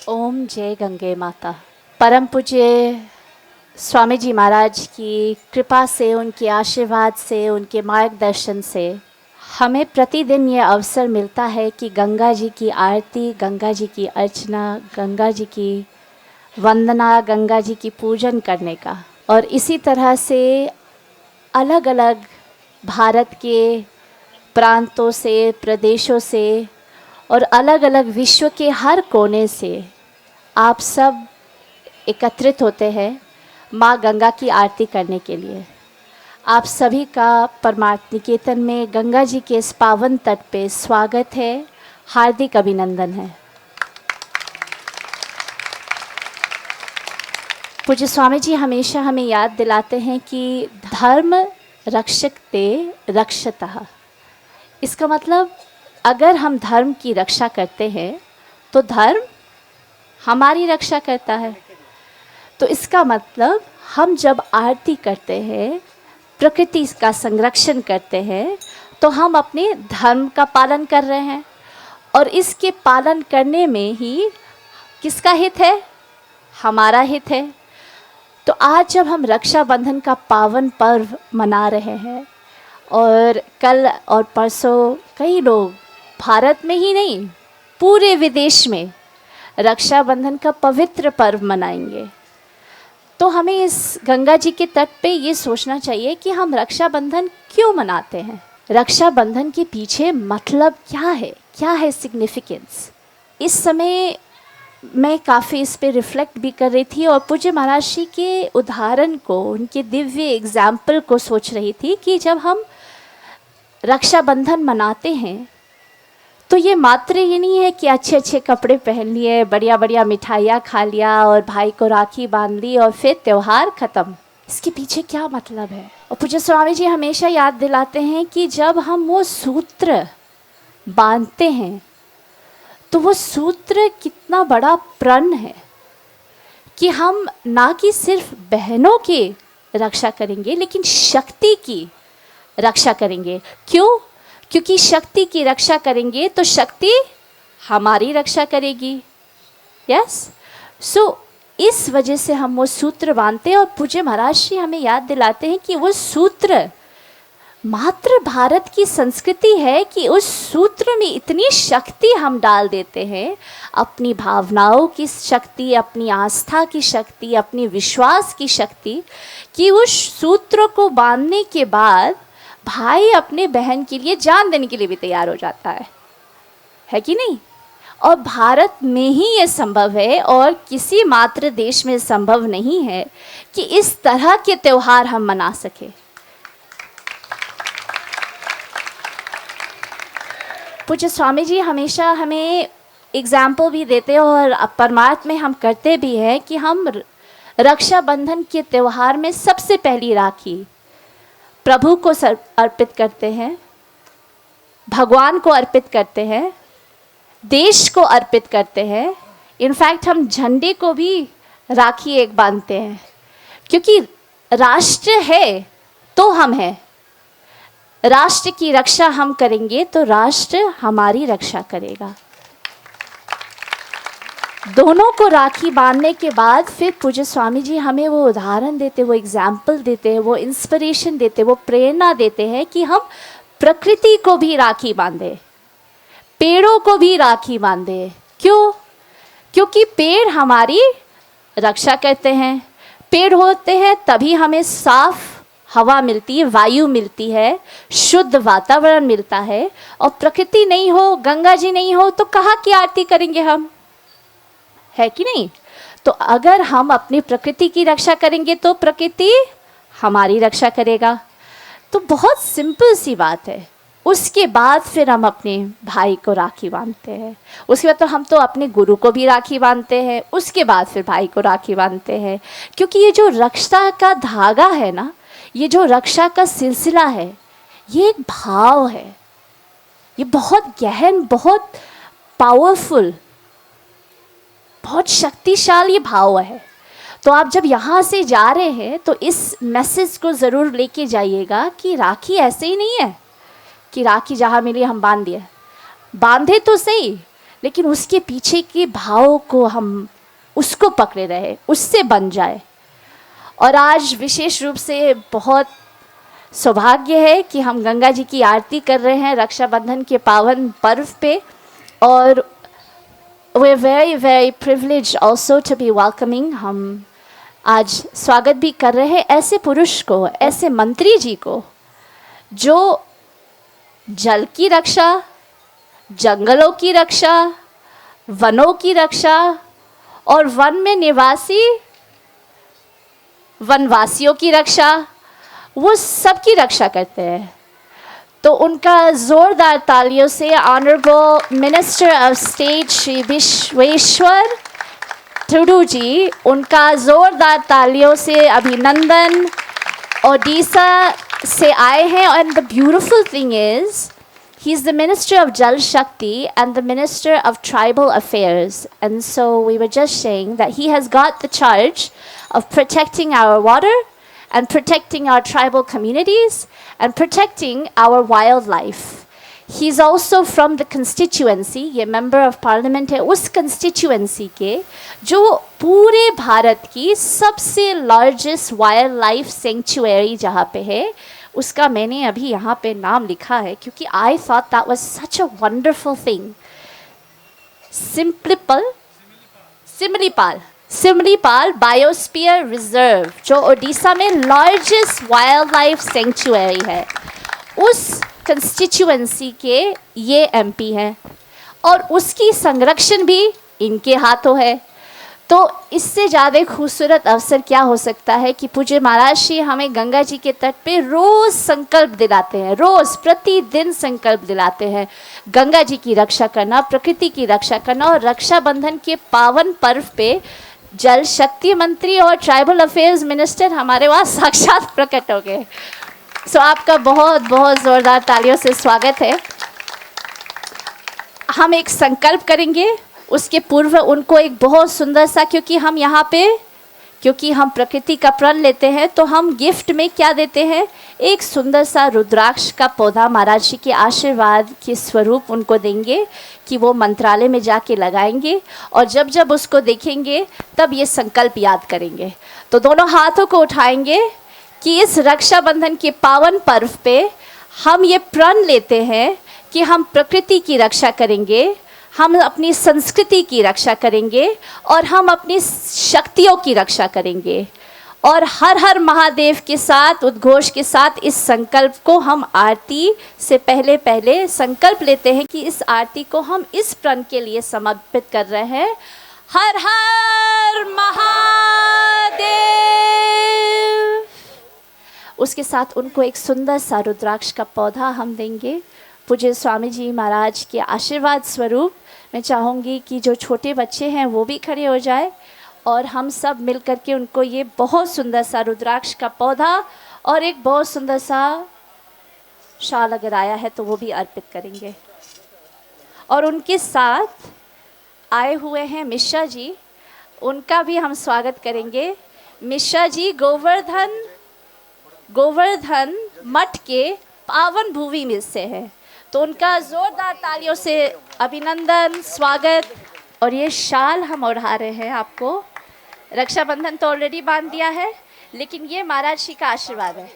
ओम जय गंगे माता। परम पूज्य स्वामी जी महाराज की कृपा से, उनके आशीर्वाद से, उनके मार्गदर्शन से हमें प्रतिदिन ये अवसर मिलता है कि गंगा जी की आरती, गंगा जी की अर्चना, गंगा जी की वंदना, गंगा जी की पूजन करने का। और इसी तरह से अलग अलग भारत के प्रांतों से, प्रदेशों से और अलग अलग विश्व के हर कोने से आप सब एकत्रित होते हैं माँ गंगा की आरती करने के लिए। आप सभी का परमार्थ निकेतन में गंगा जी के इस पावन तट पे स्वागत है, हार्दिक अभिनंदन है। पूज्य स्वामी जी हमेशा हमें याद दिलाते हैं कि धर्म रक्षकते रक्षतः। इसका मतलब अगर हम धर्म की रक्षा करते हैं तो धर्म हमारी रक्षा करता है। तो इसका मतलब हम जब आरती करते हैं, प्रकृति का संरक्षण करते हैं, तो हम अपने धर्म का पालन कर रहे हैं। और इसके पालन करने में ही किसका हित है? हमारा हित है। तो आज जब हम रक्षाबंधन का पावन पर्व मना रहे हैं और कल और परसों कई लोग भारत में ही नहीं पूरे विदेश में रक्षाबंधन का पवित्र पर्व मनाएंगे, तो हमें इस गंगा जी के तट पे ये सोचना चाहिए कि हम रक्षाबंधन क्यों मनाते हैं, रक्षाबंधन के पीछे मतलब क्या है सिग्निफिकेंस। इस समय मैं काफ़ी इस पे रिफ्लेक्ट भी कर रही थी और पूज्य महाराज जी के उदाहरण को, उनके दिव्य एग्जाम्पल को सोच रही थी कि जब हम रक्षाबंधन मनाते हैं तो ये मात्र ये नहीं है कि अच्छे अच्छे कपड़े पहन लिए, बढ़िया बढ़िया मिठाइयाँ खा लिया और भाई को राखी बांध ली और फिर त्यौहार ख़त्म। इसके पीछे क्या मतलब है? और पूज्य स्वामी जी हमेशा याद दिलाते हैं कि जब हम वो सूत्र बांधते हैं तो वो सूत्र कितना बड़ा प्रण है कि हम ना कि सिर्फ बहनों की रक्षा करेंगे लेकिन शक्ति की रक्षा करेंगे। क्यों? क्योंकि शक्ति की रक्षा करेंगे तो शक्ति हमारी रक्षा करेगी। यस, सो इस वजह से हम वो सूत्र बांधते हैं और पूज्य महाराज जी हमें याद दिलाते हैं कि वो सूत्र मात्र भारत की संस्कृति है कि उस सूत्र में इतनी शक्ति हम डाल देते हैं, अपनी भावनाओं की शक्ति, अपनी आस्था की शक्ति, अपनी विश्वास की शक्ति, कि उस सूत्र को बांधने के बाद भाई अपने बहन के लिए जान देने के लिए भी तैयार हो जाता है कि नहीं? और भारत में ही ये संभव है और किसी मात्र देश में संभव नहीं है कि इस तरह के त्यौहार हम मना सके। पूज्य स्वामी जी हमेशा हमें एग्जाम्पल भी देते हैं और परमार्थ में हम करते भी हैं कि हम रक्षाबंधन के त्यौहार में सबसे पहली राखी प्रभु को अर्पित करते हैं, भगवान को अर्पित करते हैं, देश को अर्पित करते हैं। इनफैक्ट हम झंडे को भी राखी एक बांधते हैं, क्योंकि राष्ट्र है तो हम हैं। राष्ट्र की रक्षा हम करेंगे तो राष्ट्र हमारी रक्षा करेगा। दोनों को राखी बांधने के बाद फिर पूज्य स्वामी जी हमें वो उदाहरण देते, वो एग्जाम्पल देते हैं, वो इंस्पिरेशन देते, वो प्रेरणा देते हैं कि हम प्रकृति को भी राखी बांधे, पेड़ों को भी राखी बांधे। क्यों? क्योंकि पेड़ हमारी रक्षा करते हैं। पेड़ होते हैं तभी हमें साफ हवा मिलती है, वायु मिलती है, शुद्ध वातावरण मिलता है। और प्रकृति नहीं हो, गंगा जी नहीं हो तो कहाँ की आरती करेंगे हम, है कि नहीं? तो अगर हम अपनी प्रकृति की रक्षा करेंगे तो प्रकृति हमारी रक्षा करेगा। तो बहुत सिंपल सी बात है। उसके बाद फिर हम अपने भाई को राखी बांधते हैं, उसके बाद तो हम तो अपने गुरु को भी राखी बांधते हैं, उसके बाद फिर भाई को राखी बांधते हैं। क्योंकि ये जो रक्षा का धागा है ना, ये जो रक्षा का सिलसिला है, ये एक भाव है, ये बहुत गहन, बहुत पावरफुल, बहुत शक्तिशाली भाव है। तो आप जब यहाँ से जा रहे हैं तो इस मैसेज को ज़रूर लेके जाइएगा कि राखी ऐसे ही नहीं है कि राखी जहाँ मिली हम बांध दिए। बांधे तो सही, लेकिन उसके पीछे के भाव को हम उसको पकड़े रहे, उससे बन जाए। और आज विशेष रूप से बहुत सौभाग्य है कि हम गंगा जी की आरती कर रहे हैं रक्षाबंधन के पावन पर्व पे, और we are very very privileged also to be welcoming. हम आज स्वागत भी कर रहे हैं ऐसे पुरुष को, ऐसे मंत्री जी को जो जल की रक्षा, जंगलों की रक्षा, वनों की रक्षा और वन में निवासी वनवासियों की रक्षा, वो सब की रक्षा करते हैं। तो उनका जोरदार तालियों से honourable minister of state Shri Vishweshwar Tudu ji, उनका जोरदार तालियों से अभिनंदन। ओडिशा से आए हैं, and the beautiful thing is he is the Minister of Jal Shakti and the Minister of Tribal Affairs. And so we were just saying that he has got the charge of protecting our water and protecting our tribal communities and protecting our wildlife. He's also from the constituency, ये member of parliament है, उस constituency के जो पूरे भारत की सबसे largest wildlife sanctuary जहाँ पे है, उसका मैंने अभी यहाँ पे नाम लिखा है क्योंकि I thought that was such a wonderful thing. Similipal biosphere reserve जो ओडिशा में लार्जेस्ट वाइल्ड लाइफ सेंचुरी है, उस कंस्टिट्यूएंसी के ये एमपी हैं और उसकी संरक्षण भी इनके हाथों है। तो इससे ज़्यादा खूबसूरत अवसर क्या हो सकता है कि पूज्य महाराज श्री हमें गंगा जी के तट पे रोज़ संकल्प दिलाते हैं, रोज़ प्रतिदिन संकल्प दिलाते हैं गंगा जी की रक्षा करना, प्रकृति की रक्षा करना। और रक्षाबंधन के पावन पर्व पे जल शक्ति मंत्री और ट्राइबल अफेयर्स मिनिस्टर हमारे वहाँ साक्षात प्रकट हो गए। सो आपका बहुत बहुत ज़ोरदार तालियों से स्वागत है। हम एक संकल्प करेंगे, उसके पूर्व उनको एक बहुत सुंदर सा, क्योंकि हम यहाँ पे क्योंकि हम प्रकृति का प्रण लेते हैं तो हम गिफ्ट में क्या देते हैं, एक सुंदर सा रुद्राक्ष का पौधा महाराज जी के आशीर्वाद के स्वरूप उनको देंगे कि वो मंत्रालय में जाके लगाएंगे और जब जब उसको देखेंगे तब ये संकल्प याद करेंगे। तो दोनों हाथों को उठाएंगे कि इस रक्षाबंधन के पावन पर्व पे हम ये प्रण लेते हैं कि हम प्रकृति की रक्षा करेंगे, हम अपनी संस्कृति की रक्षा करेंगे और हम अपनी शक्तियों की रक्षा करेंगे। और हर हर महादेव के साथ उद्घोष के साथ इस संकल्प को हम आरती से पहले संकल्प लेते हैं कि इस आरती को हम इस प्रण के लिए समर्पित कर रहे हैं, हर हर महादेव। उसके साथ उनको एक सुंदर सा रुद्राक्ष का पौधा हम देंगे। पूज्य स्वामी जी महाराज के आशीर्वाद स्वरूप मैं चाहूँगी कि जो छोटे बच्चे हैं वो भी खड़े हो जाए और हम सब मिल कर के उनको ये बहुत सुंदर सा रुद्राक्ष का पौधा और एक बहुत सुंदर सा शाल अगर आया है तो वो भी अर्पित करेंगे। और उनके साथ आए हुए हैं मिश्रा जी, उनका भी हम स्वागत करेंगे। मिश्रा जी गोवर्धन मठ के पावन भूमि में से है, तो उनका जोरदार तालियों से अभिनंदन, स्वागत। और ये शाल हम ओढ़ा रहे हैं आपको, रक्षाबंधन तो ऑलरेडी बांध दिया है लेकिन ये महाराज जी का आशीर्वाद है।